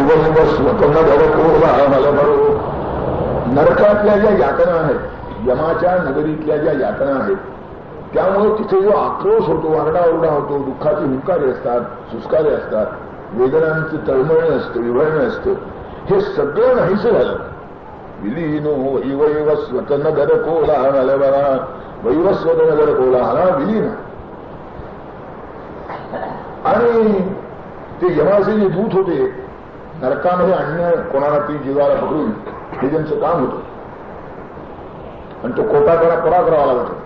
वैवैव स्वतनगरकोलाहलभरो. नरकातल्या ज्या यातना आहेत, यमाच्या नगरीतल्या ज्या यातना आहेत, त्यामुळे तिथे जो आक्रोश होतो, आरडाओरडा होतो, दुःखाची हुंकारे असतात, सुस्कारे असतात, वेदनांचं तळमळणं असतं, विव्हळणं असतं, हे सगळं नाहीसं झालं. विलीनो वैवैव स्वतनगर कोलाहलभरा. वैवस्वतनगर कोलाहला विलीन. आणि ते यमाचे जे दूत होते नरकामध्ये आणणं कोणाला ती जीवाला पकडून, हे त्यांचं काम होतं. आणि तो कोटा त्याला पुरा करावा लागत होता.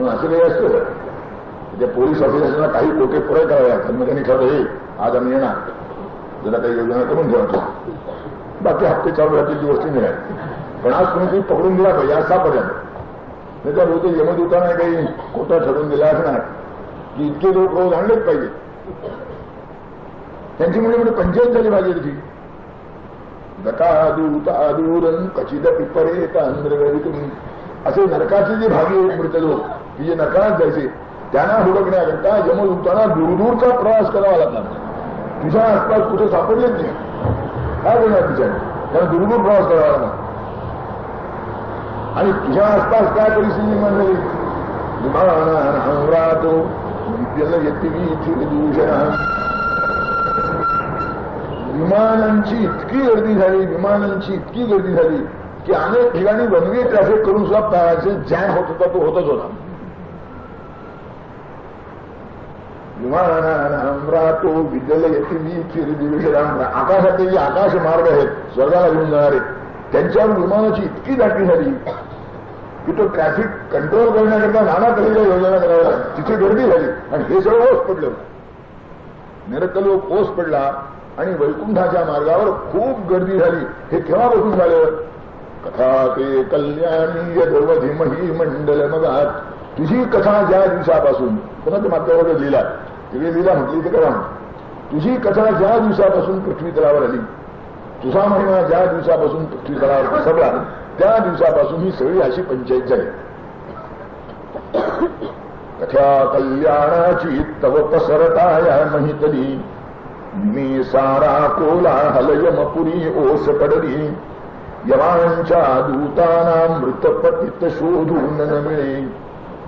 असं काही असतं त्या पोलीस ऑफिसरला काही कोटे पुरे करावे लागतात. मग त्यांनी ठरवलं हे आज आम्ही येणार, जरा काही योजना करून ठेवतो, बाकी हप्ते चालू राहतील ती गोष्टी मिळाली. पण आज कोणीतरी पकडून दिला पाहिजे असापर्यंत. नाही तर होते यमदूताने काही कोटा ठरवून दिला असणार की इतके लोक रोज आणलेच पाहिजे. त्यांची म्हणजे पंचायत झाली पाहिजे ती. दकादूतादूरन कचित पिपरेत अंध्रगरी. तुम्ही असे नरकाचे जे भागी आहेत मृत लोक की जे नरकात जायचे, त्यांना हुडकण्याकरता यमदूतांना दूरदूरचा प्रवास करावा लागला. तुझ्या आसपास कुठे सापडलेच नाही, काय करणार तिच्याने? त्यांना दूरदूर प्रवास करावा लागला. आणि तुझ्या आसपास काय परिस्थिती निर्माण झाली? विमानातो विमानांची इतकी गर्दी झाली, विमानांची इतकी गर्दी झाली की अनेक ठिकाणी वन वे ट्रॅफिक करून सुद्धा पळायचे जॅम होत होता, तो होतच होता. विमानातो विद्यालय चिरदिविषराम. आकाशातले जे आकाश मार्ग आहेत स्वर्गाला घेऊन जाणारे, त्यांच्यावर विमानाची इतकी दाटी झाली की तो ट्रॅफिक कंट्रोल करण्याकरता नाना तऱ्हेच्या योजना कराव्या लागल्या. तिथे गर्दी झाली आणि हे सगळं ओस पडलं. नरकलोक ओस पडला आणि वैकुंठाच्या मार्गावर खूप गर्दी झाली. हे केव्हापासून झालं? कथा ते कल्याणी यदवधिमही मंडल मगात. तुझी कथा ज्या दिवसापासून, पुन्हा ते मागच्यावर लिहिला, तिथे लिहिला म्हटली ते करा. तुझी कथा ज्या दिवसापासून पृथ्वी तलावर आली, तुझा महिमा ज्या दिवसापासून पृथ्वी तलावर पसरला, त्या दिवसापासून ही सगळी अशी पंचायत झाली. कथ्या कल्याणाची तव पसरताया महितली. मी सारा कोला हलयमपुरी ओस पडली. यमांच्या दूताना मृतपतित शोधून न मिळे.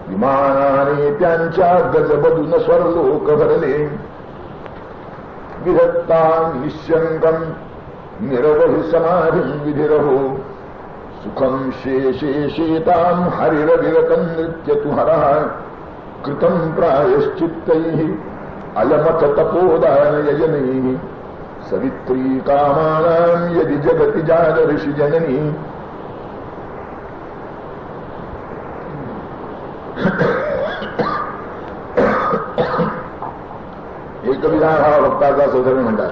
विमानाने त्यांच्या गजबदून स्वर्लोक भरले. विधत्ता निशंकम निरवहि समाधिं विधिरहो. सुखम शेषेताम हरिरविरतं नृत्यतुहरः. कृतं प्रायश्चित्तैः अलमथ तपोदानयजनैः. सवित्री कामानां यदि जगति जागर्षि जननी. एक विधान हा भक्ताचा सौधर्य म्हणतात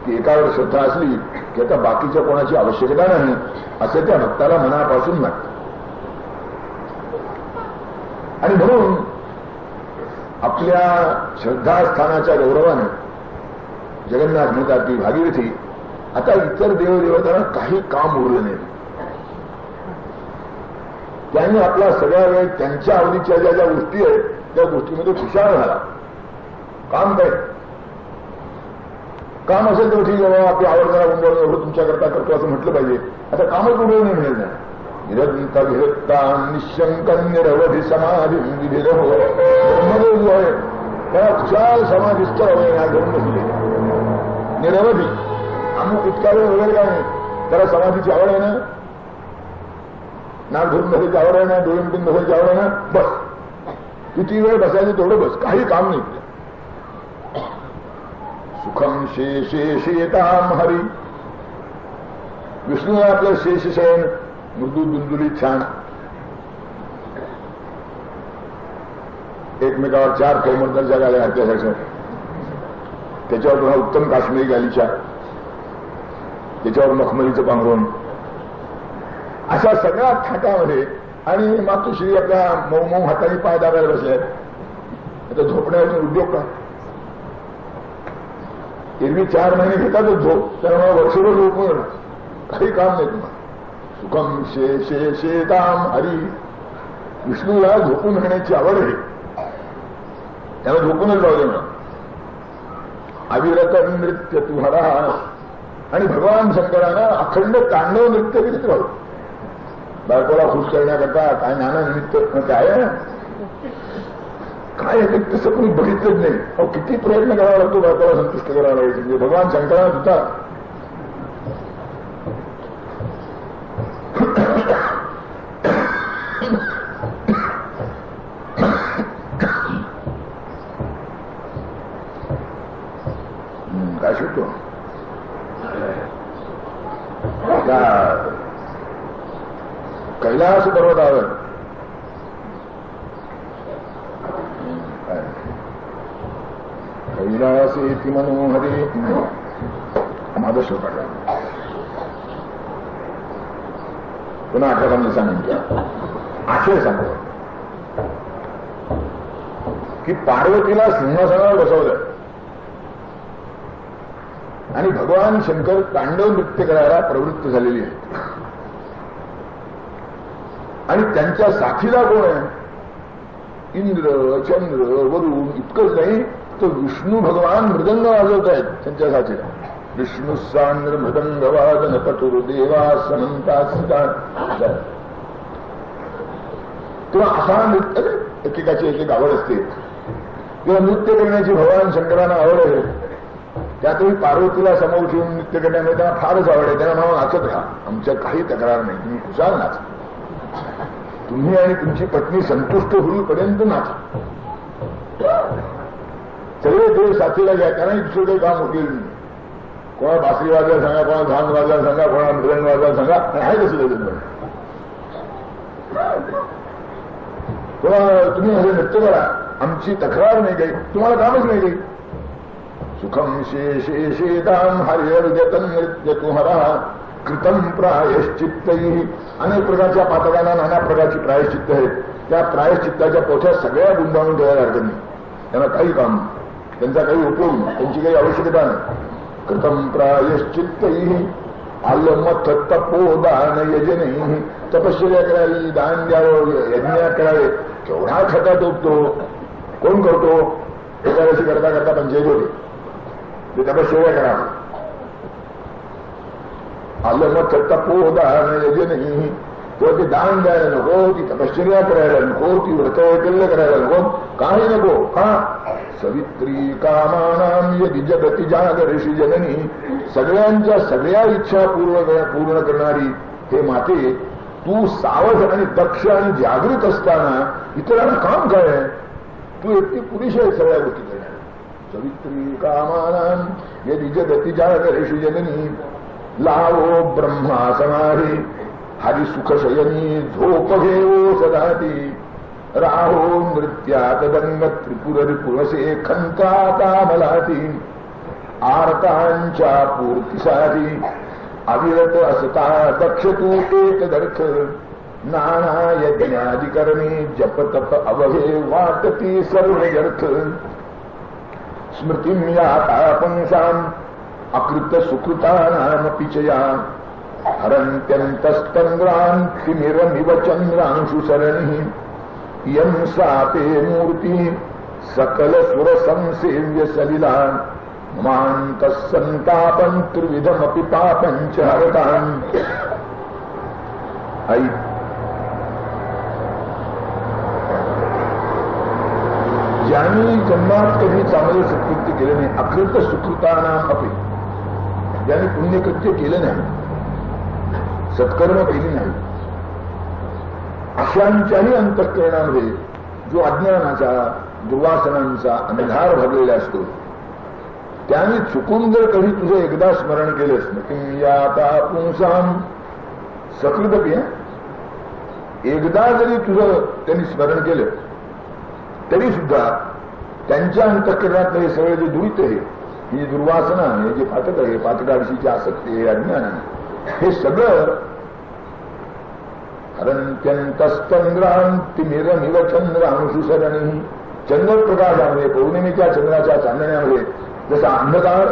की एकावर श्रद्धा असली की आता बाकीच्या कोणाची आवश्यकता नाही असे त्या भक्ताला मनापासून वाटतं. आणि म्हणून आपल्या श्रद्धास्थानाच्या गौरवाने जगन्नाथ म्हणतात की भागीरथी आता इतर देवदेवतांना काही काम उरलं नाही. त्यांनी आपला सगळ्या वेळ त्यांच्या आवडीच्या ज्या ज्या गोष्टी आहेत त्या गोष्टीमध्ये खुशाल झाला. काम काय? काम असेल तर ठीक आहे, आपली आवडणारा गुंडवून एवढं तुमच्याकरता करतो असं म्हटलं पाहिजे. आता कामच उडवून नाही मिळेल. निरंत विरक्ता निशंकन निरवधी समाधी विधिर हो. ब्रह्मदेव जो आहे त्याला खुशाल समाधीस्थ हवे या घेऊन बसले. निरवधी अमुक इतका वेळ वगैरे काय नाही. त्याला समाधीची आवड आहे ना, नाक धरून बसायची आवड आहे ना, डोळे मिटून बसायची आवड आहे ना, बस किती वेळ बसायचं तेवढं बस, काही काम नाही. सुखम शेषेताम हरी. विष्णू आपलं शेषशयन मृदू दुलदुलीत छान एकमेकावर 4 कैमरच्या गाड्या घातल्यासारख्या, त्याच्यावर पुन्हा उत्तम काश्मीरी गालीच्या, त्याच्यावर मखमलीचं पांघरून, अशा सगळ्या थाटामध्ये. आणि मातोश्री आपल्या मऊ मऊ हाताने पाय दाबायला बसल्यात. आता झोपण्याचा उद्योग का? एरवी 4 महिने घेतातच झोप, त्यामुळे वर्षभर झोपून काही काम नाही तुम्हाला. सुखम शेषेताम हरी. विष्णूला झोपून घेण्याची आवड आहे, त्याला झोपूनच जाऊ दे म्हणा. अविरत नृत्य तुहरा. आणि भगवान शंकरानं अखंड तांडव नृत्य करीत राहू. बायकोला खुश करण्याकरता काय नाना निमित्त काय काय तसं कोणी बघितलंच नाही. अहो किती प्रयत्न करावा लागतो बायकोला संतुष्ट करावा लागेल. म्हणजे भगवान शंकरानं सुद्धा काय शिकतो त्या कैलास पर्वतावर कैलासेति मनोहरी माझा श्लोक आहे. पुन्हा आठवणी सांगितलं आशय सांगतो की पार्वतीला सिंहासनावर बसवलं आणि भगवान शंकर तांडव नृत्य करायला प्रवृत्त झालेली आहेत. आणि त्यांच्या साथीला कोण आहे? इंद्र, चंद्र, वरुण. इतकंच नाही तर विष्णू भगवान मृदंग वाजवत आहेत त्यांच्या साथीला. विष्णू सांद्र मृदंग वादन पटुर्देवा समंता. तेव्हा असा नृत्य एकेकाची एक आवड असते. तेव्हा नृत्य करण्याची भगवान शंकरांना आवड आहे. त्यातही पार्वतीला समोर ठेवून नृत्य करण्यामध्ये त्यांना फारच आवड आहे. त्यांना नाव नाचत राहा, आमच्या काही तक्रार नाही, तुम्ही खुशाल नाच. तुम्ही आणि तुमची पत्नी संतुष्ट होईपर्यंत नाचा. सगळे देव साथीला घ्या, त्यांना दुसरं काही काम होतील. कोणा बासरी वाजायला सांगा, कोणा धान वाजायला सांगा, कोणा मृदंग वाजायला सांगा, आहे कसं देत. तेव्हा तुम्ही हे नृत्य करा, आमची तक्रार नाही काही, तुम्हाला कामच नाही काही. सुखम शेषेदाम हरिहरजतन नृत्य तुहरा कृतम प्रायश्चित्त. अनेक प्रकारच्या पातकांना नाना प्रकारची प्रायश्चित्त आहेत. त्या प्रायश्चित्ताच्या पोथ्या सगळ्या गुंडाळून ठेवायला हरकत नाही. त्यांना काही काम, त्यांचा काही उपयोग, त्यांची काही आवश्यकता नाही. कृतम प्रायश्चित्त आलमथ तपोदान यजन. तपश्चर्या करावी, दान द्यावं, यज्ञ करावे. केवढा खटात होतो, कोण करतो? एकादशी करता करता पंचायत होते, ते तपश्चर्या करावं. आलमथ तपोदान यजन. तो ते दान द्यायला नको, ती तपश्चर्या करायला नको, ती व्रत वैकल्य करायला नको, काही नको. हा सवित्री कामानाम यदि जगती जागरिषी जननी. सगळ्यांच्या सगळ्या इच्छा पूर्ण करणारी हे माते, तू सावध आणि दक्ष आणि जागृत असताना इतरांना काम काय आहे? तू एकटी पुरुष आहे सगळ्या गोष्टी करणार. सवित्री कामानाम यदि जगती जागरिषी जननी. लावो ब्रह्मा समाधी हरिसुखशयनी. झोप घेवो सदाती. राहो नृत्यात दंग त्रिपुर रिपुरसे खंताता मलाती. आरतांच्या पूर्तीसाठी अविरत असता दक्ष तू एकदर्थ. नाना यज्ञाधिकरणी जप तप अवघे वाटती सर्व व्यर्थ. स्मृतीं याता पुंसाम अकृत सुकृतानाम पिचया. हरन्त्यन्तस्तंग्रान्तिमिरमिव चंद्रांशु सरणि. यं साते मूर्ति सकल सुर संसेव्य सलिला. मान्तः संतापं त्रिविधमपि पापञ्च हरताम्. आई ज्यांनी जन्मात कधी चांगले सत्कृत्य केले नाही, अकृत सुकृतानाम अपि, ज्यांनी पुण्यकृत्य केले नाही, सत्कर्म केली नाही, अशांच्याही अंतःकरणामध्ये जो अज्ञानाचा दुर्वासनांचा अंधार भरलेला असतो, त्याने चुकून जर कधी तुझं एकदा स्मरण केलंस ना, याता पुंसाम सकृतपी, एकदा जरी तुझं त्यांनी स्मरण केलं तरी सुद्धा त्यांच्या अंतःकरणातलं हे सगळे जे दुरित आहे, ही दुर्वासना आहे, जे पातक आहे, पातकाडशीची आसक्ती आहे, अज्ञान आहे, हे सगळं हरन्त्यन्तस्तंग्रान्तिमिरमिव चंद्रांशु सरणि. चंद्रप्रकाशामध्ये, पौर्णिमेच्या चंद्राच्या चांदण्यामध्ये जसा अंधकार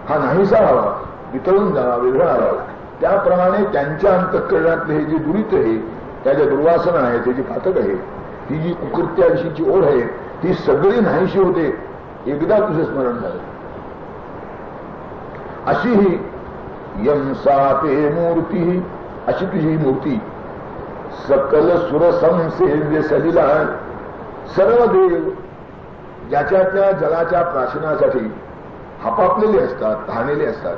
हा नाहीसा व्हावा, वितळून जावा, विरघळावा, त्याप्रमाणे त्यांच्या अंतःकरणातले हे जे दुरित आहे, त्या ज्या दुर्वासना आहे, ते जे पातक आहे, ही जी कुकृत्याविषयीची ओढ आहे, ती सगळी नाहीशी होते एकदा तुझं स्मरण झालं. अशी ही यम साते मूर्ती, अशी तुझी मूर्ती सकल सुरसंसेव्य सलिला. सर्व देव ज्याच्या त्या जलाच्या प्राशनासाठी हापापलेले असतात, तहानेले असतात,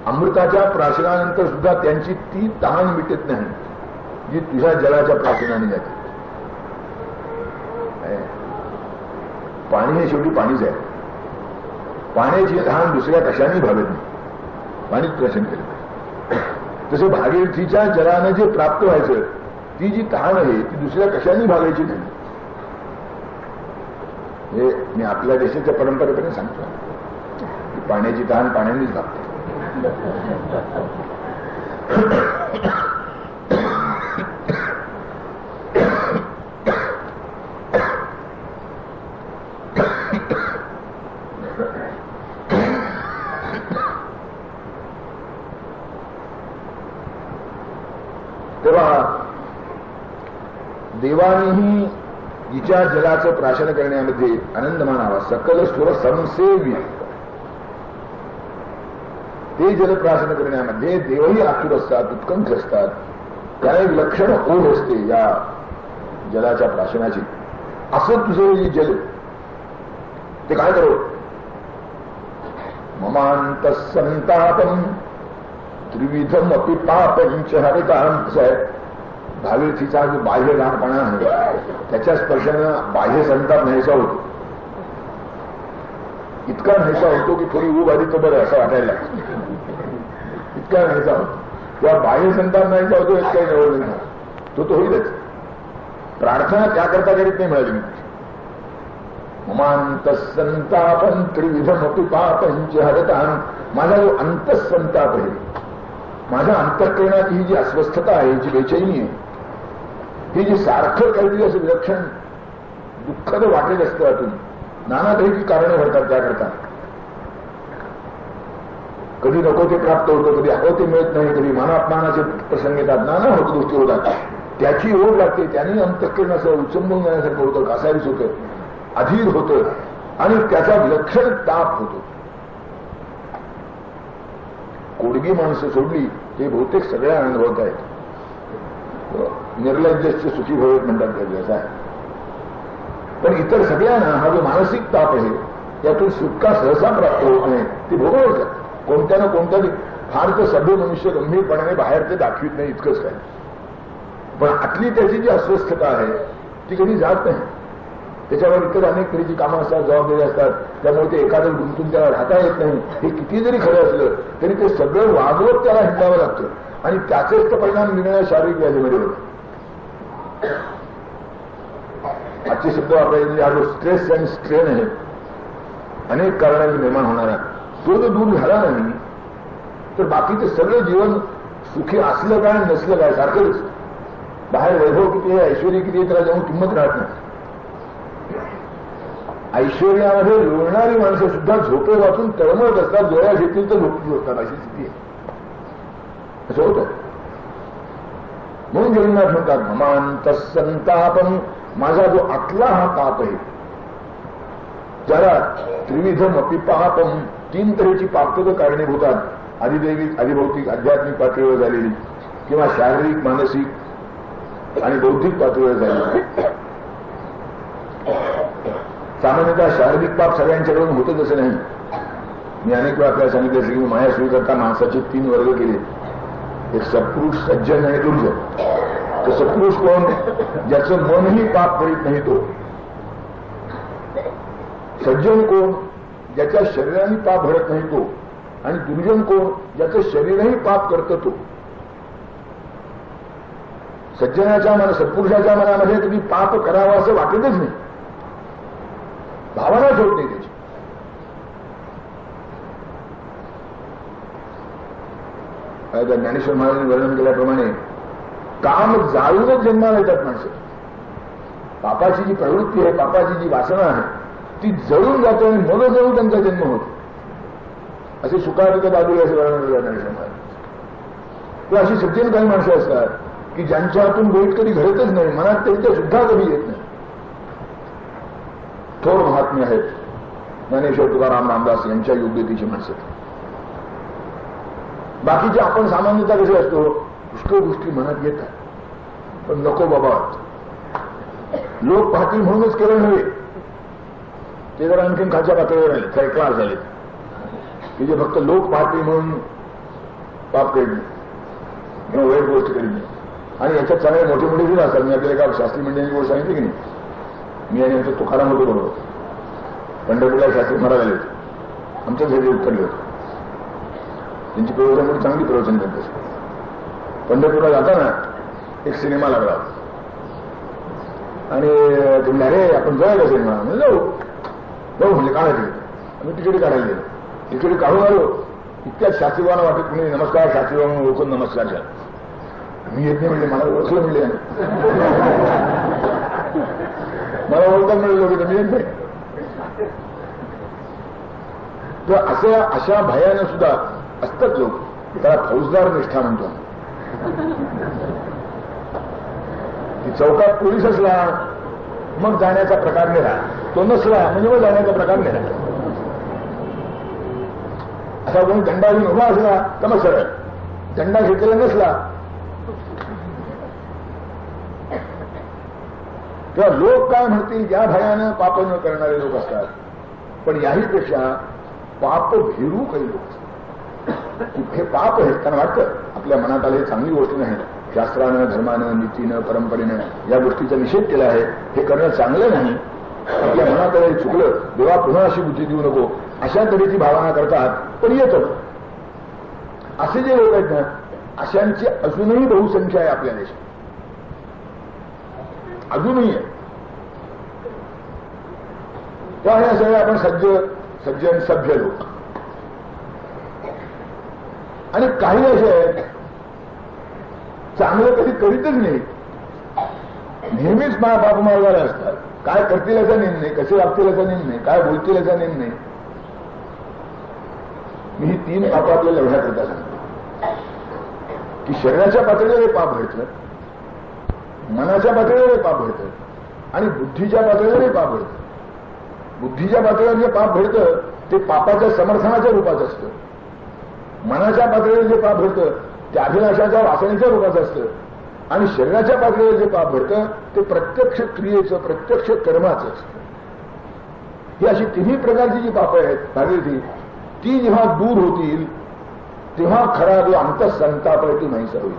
अमृताच्या प्राशनानंतर सुद्धा त्यांची ती तहान मिटत नाही जी तुझ्या जलाच्या प्राशनाने जाते. पाणी हे शेवटी पाणीच आहे. पाण्याची तहान दुसऱ्या कशाने भागत नाही, पाणीच प्राशन केलं. तसं भागीरथीच्या जलानं जे प्राप्त व्हायचं ती जी तहान आहे ती दुसऱ्या कशाने भागायची नाही. हे मी आपल्या देशाच्या परंपरेकडे सांगतो की पाण्याची तहान पाण्यानेच भागते. तेव्हा देवानीही जिच्या जलाचं प्राशन करण्यामध्ये आनंद मानावा. सकल सुर संसेव्य, ते जलप्राशन करण्यामध्ये देवही आतुर असतात, उत्कंठ असतात. त्याला एक लक्षण ओढ असते या जलाच्या प्राशनाची. असं तुझं जे जल ते काय करो. ममांत संतापम त्रिविधम अपि पापंच हरिताम. असं आहे, भागीरथीचा जो बाह्य लहानपणा आहे त्याच्या स्पर्शानं बाह्य संताप नाहीसा होतो. इतका नाहीसा होतो की थोडी ऊब आली तर बरं असं वाटायला इतका नाहीसा होतो. किंवा बाह्य संताप नाहीसा होतो यात काही जवळ नाही, तो होईलच. प्रार्थना त्याकरता करीत नाही मिळाली. ममांत संतापन त्रिविधमपि पापंच हरतान. माझा जो अंतःसंताप आहे, माझ्या अंतःकरणात ही जी अस्वस्थता आहे, जी बेचैनी आहे, ही जी सारखं काहीतरी असं विलक्षण दुःखद वाटेल असतं आतून, नाना तऱ्हेची कारणे घडतात त्याकरता. कधी नको ते प्राप्त होतं, कधी हवं ते मिळत नाही, कधी मानापमानाचे प्रसंग येतात, नाना गोष्टी होतात. त्याची ओढ लागते, त्यांनी अंतःकरण असं उचंबून जाण्यासारखं होतं, कासावीस होतं, अधीर होतं आणि त्याचा विलक्षण ताप होतो. कोडगी माणसं सोडली ते बहुतेक सगळ्या अनुभवत आहेत. निर्लज्जस्य सुखी भवेत म्हणतात त्याचा आहे. पण इतर सगळ्यांना हा जो मानसिक ताप आहे त्यातून सुटका सहसा प्राप्त होत नाही. ती भोगवतात कोणत्या ना कोणत्या. फार तर सभ्य मनुष्य गंभीरपणाने बाहेर ते दाखवित नाही, इतकंच काय. पण आतली त्याची जी अस्वस्थता आहे ती कधी जात नाही. त्याच्यावर इतर अनेक तऱ्हेची कामं असतात, जबाबदारी असतात, त्यामुळे ते एखादं गुंतून त्याला राहता येत नाही. हे किती जरी खरं असलं तरी ते सगळं वागवत त्याला हिंडावं लागतं आणि त्याचेच तर परिणाम निर्णय शारीरिक व्याधीमध्ये होतो. आजचे शब्द वापरायचे हा जो स्ट्रेस आणि स्ट्रेन आहे, अनेक कारणांनी निर्माण होणारा, तो जर दूर झाला नाही तर बाकीचं सगळं जीवन सुखी असलं काय नसलं काय सारखंच. बाहेर वैभव किती आहे, ऐश्वर्य किती आहे, त्याला जाऊन किंमत राहत नाही. ऐश्वर्यामध्ये लोळणारी माणसं सुद्धा झोपे वाचून तळमळत असतात, डोळ्या घेतील तर झोपती असतात, अशी स्थिती आहे. असं होतं. म्हणून जगन्नाथ म्हणतात ममांत संतापम. माझा जो आतला हा ताप आहे, ज्याला त्रिविधम अपि पापम, तीन तऱ्हेची पापतं कारणीभूतात, अधिदैविक, अधिभौतिक, आध्यात्मिक पातळीवर झालेली किंवा शारीरिक, मानसिक आणि बौद्धिक पातळीवर झालेली. सामान्यतः शारीरिक पाप सगळ्यांच्याकडून होतच असं नाही. मी अनेक वेळा आपल्याला सांगितलं असेल की माया सुरू करता माणसाचे 3 वर्ग केले. एक सत्पुरुष, सज्जन आणि दुर्जन. तर सत्पुरुष कोण? ज्याचं मनही पाप करीत नाही तो. सज्जन कोण? ज्याच्या शरीराने पाप घडत नाही तो. आणि दुर्जन कोण? ज्याचं शरीरही पाप करतं तो. सज्जनाच्या मनात, सत्पुरुषाच्या मनामध्ये कधी पाप करावं असं वाटतच नाही, भावनाच होत नाही त्याची. ज्ञानेश्वर महाराजांनी वर्णन केल्याप्रमाणे काम जाळूनच जन्माला येतात माणसं. पापाची जी प्रवृत्ती आहे, पापाची जी वासना आहे ती जळून जाते आणि मग जळून त्यांचा जन्म होतो. असे सुखाधिक बाजूला असं वर्णन केलं ज्ञानेश्वर महाराज. तर अशी सज्जन काही माणसं असतात की ज्यांच्या हातून वाईट कधी घडतच नाही, मनात त्यांच्या सुद्धा कधी येत नाही. थोर महात्मे आहेत ज्ञानेश्वर, तुकाराम, रामदास यांच्या योग्यतेची माणसं. बाकीचे आपण सामान्यतः कसे असतो, पुष्कळ गोष्टी मनात येतात, पण नको बाबा, लोक पाहतील म्हणूनच केलं नव्हे, ते जर आणखीन खालच्या पातळीवर आले, काही क्लास झाले की जे फक्त लोक पाहतील म्हणून पाप करीत किंवा वाईट गोष्ट करीत नाही. आणि याच्यात चांगले मोठे मोठे सुद्धा असतात. मी आपल्याला एका शास्त्री मंडळाची गोष्ट सांगितली की नाही, मी आणि आमचं तुकाराम होतो बरोबर, पंढरपूरला शास्त्री महाराज आले होते, आमच्याच घरी उत्तरले होते. त्यांची प्रवचन चांगली प्रवचन करत असते. पंढरपूरला जाताना एक सिनेमा लागला आणि ते म्हणले, अरे आपण जाऊया का सिनेमा? म्हणजे जाऊ म्हणजे काढायचे. आम्ही तिकीट काढायला गेलो, तिकीट काढून आलो, इतक्यात शास्त्रीबाना वाटत कुणी नमस्कार शास्त्रीबाबा ओळखून नमस्कार झाला. मी येत नाही म्हणले, मला ओळखलं म्हणले, मला ओळखता मिळेल लोक, तर मी येत नाही. तर अशा भयानं सुद्धा असतात लोक, त्याला फौजदार निष्ठा म्हणतो. चौकात पोलीस असला मग जाण्याचा प्रकार नाही राहा, तो नसला म्हणजे मग जाण्याचा प्रकार नाही राहा. असा कोणी दंडा घेऊन उभा असला तर मग सरळ, दंडा घेतलेला नसला तेव्हा लोक काय म्हणतील या भयानं पाप न करणारे लोक असतात. पण याहीपेक्षा पाप भिरू काही लोक असतात. हे पाप आहे त्यांना वाटतं आपल्या मनात आले चांगली गोष्ट नाही, शास्त्रानं धर्मानं नीतीनं परंपरेनं या गोष्टीचा निषेध केला आहे, हे करणं चांगलं नाही, आपल्या मनात आले चुकलं, देवा पुन्हा अशी बुद्धी देऊ नको, अशा तऱ्हेची भावना करतात. पण येतं असे जे लोक आहेत ना, अशांची अजूनही बहुसंख्या आहे आपल्या देशात, अजूनही आहे. तेव्हा हे सगळे आपण सज्जन सभ्य लोक. आणि काही असे आहेत चांगलं कधी करीतच नाही, नेहमीच पापमार्गाला असतात. काय करतील याचा नेम नाही, कसे वागतील याचा नेम नाही, काय बोलतील याचा नेम नाही. मी ही 3 पाप आपल्या लढण्याकरिता सांगतो की शरीराच्या पातळीवर पाप घडतं, मनाच्या पातळीवर पाप घडतं आणि बुद्धीच्या पातळीवर पाप घडतं. बुद्धीच्या पातळीवर जे पाप घडतं ते पापाच्या समर्थनाच्या रूपात असतं. मनाच्या पातळीवर जे पाप घडतं ते अभिलाषाच्या वासनेच्या रूपात असतं. आणि शरीराच्या पातळीवर जे पाप घडतं ते प्रत्यक्ष क्रियेचं, प्रत्यक्ष कर्माचं असतं. ही अशी 3 प्रकारची जी पापं आहेत भागीरथी, ती जेव्हा दूर होतील तेव्हा खरा जो अंतःसंताप आहे ती नाहीसा होईल.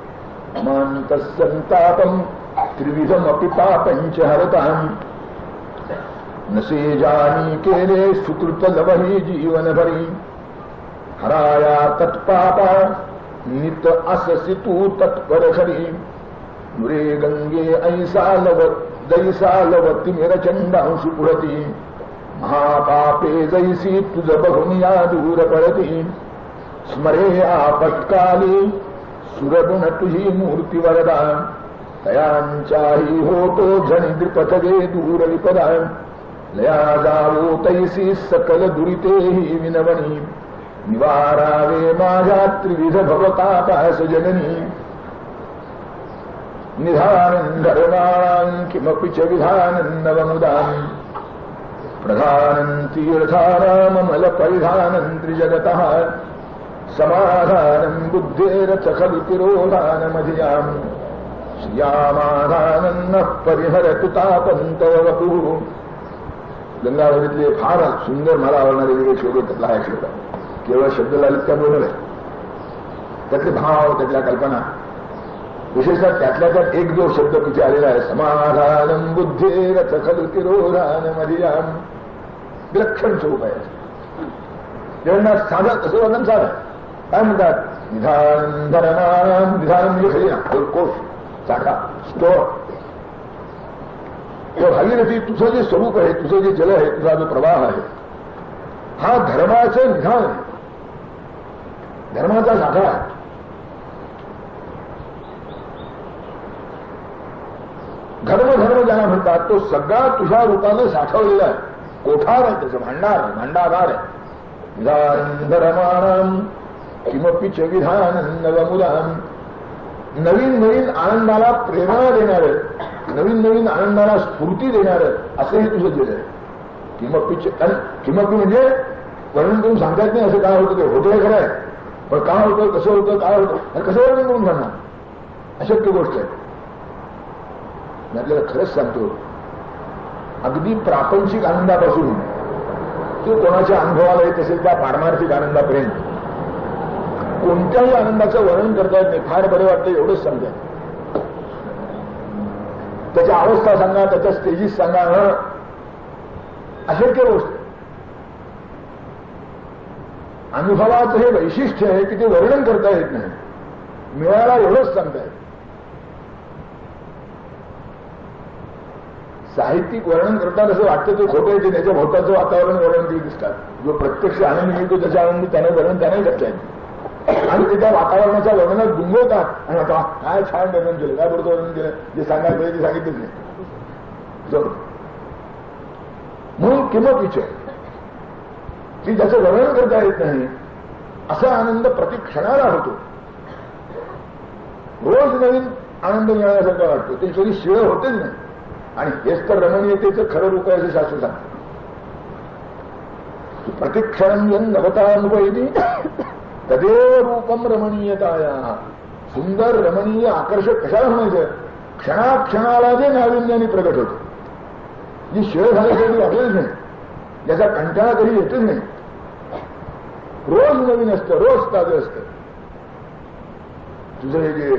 अंतःसंतापम त्रिविधम अपि पापंच हरताम नसे जानी केले सुकृत लवही जीवन भरी हराया तत्पापा नित अससी तू तत्पर खरी नुरे गंगे ऐसा लव दैसा लवती मेरचंडांशु पुरती महापापे जैसी तुझ बघून या दूर पडती स्मरे आपत्काली सुरगुण तुझी मूर्ती वरदा तयांच्याही होतो झणी द्रिपथगे दूर विपदा लया जावो तैसी सकल दुरितेही विनवणी निवारावे माझ्या त्रिविध भवतापास जननी निधानं धर्माणां किमपि च विधानं नवमुदां प्रधानं तीर्थानाममल परिधानं त्रिजगतः समाधानं बुद्धेरथ खलु तिरोधानमधियां श्रियामाधानं नः परिहरतु तापं तव वपुः. गंगावरीतले फार सुंदर मला आवडणारे वेगळे श्लोक त्यातला हा श्लोक आहे. केवळ शब्द लालित बोलत आहे, त्यातले भाव, त्यातल्या कल्पना, विशेषतः त्यातल्या त्यात एक जो शब्द तिथे आलेला आहे, समाधानं बुद्धेरथ खलु तिरोधानमधियां, विलक्षण स्वरूप आहे. जेवणात साधं कसं वर्णन साधं काय म्हणतात, निधान धरणानां, निधान म्हणजे खजिना, कोश, साठा, स्टोअर. तो भागीरथी तुझं जे स्वरूप आहे, तुझं जे जल आहे, तुझा जो प्रवाह आहे, हा धर्माचं निधान आहे, धर्माचा साठा आहे. धर्म ज्याला म्हणतात तो सगळा तुझ्या रूपानं साठवलेला आहे. कोठार आहे त्याचं, भांडागार आहे. विधान धर्माणां किमपि च विधानं नवमुदां, नवीन नवीन आनंदाला प्रेरणा देणारं, नवीन नवीन आनंदाला स्फूर्ती देणारं असं हे तुझं जग आहे. किमपि म्हणजे वर्णन करून सांगता येत नाही असं काय होतं, ते होतंय खरं आहे. पण का होतं, कसं होतं, काय होतं, कसं वर्णन करून सांगणार? अशक्य गोष्ट आहे. मी आपल्याला खरंच सांगतो, अगदी प्रापंचिक आनंदापासून ते कोणाच्या अनुभवाला येत असेल त्या पारमार्थिक आनंदापर्यंत कोणत्याही आनंदाचं वर्णन करता येत नाही. फार बरं वाटतं एवढंच सांगता. त्याच्या अवस्था सांगा, त्याच्या स्टेजीस सांगा, अशक्य गोष्ट. अनुभवाचं हे वैशिष्ट्य आहे की ते वर्णन करता येत नाही, मिळाला एवढंच सांगता येत. साहित्यिक वर्णन करतात असं वाटतं ते खोटं येते, त्याच्या भोवताचं वातावरण वर्णन करीत दिसतात. जो प्रत्यक्ष आनंद मिळतो त्याच्या आनंदी त्याने वर्णन त्याने करता येते आणि ते त्या वातावरणाच्या वर्णनात गुंगवतात आणि आता काय छान वर्णन केलं, काय बरोबर वर्णन केलं, जे सांगायचं ते सांगितलंच नाही. म्हणून किंमत विचार की ज्याचं वर्णन करता येत नाही असा आनंद प्रति क्षणाला होतो. रोज नवीन आनंद मिळाल्यासारखा वाटतो, ते कधी शिळ होतेच नाही. आणि हेच तर रमणीयतेचं खरं रूप आहे असं शास्त्र सांगतं. प्रतिक्षणम यन नवतानुभवती तदेव रूपम रमणीयताया. सुंदर, रमणीय, आकर्षक कशाला म्हणायचं? क्षणाक्षणाला जे नाविन्याने प्रगट होतं, जी शिळ झाल्यासाठी वाटलेच नाही, ज्याचा कंटाळा कधी येतच नाही. रोज नवीन असतं, रोज ताजं असतं. तुझं हे जे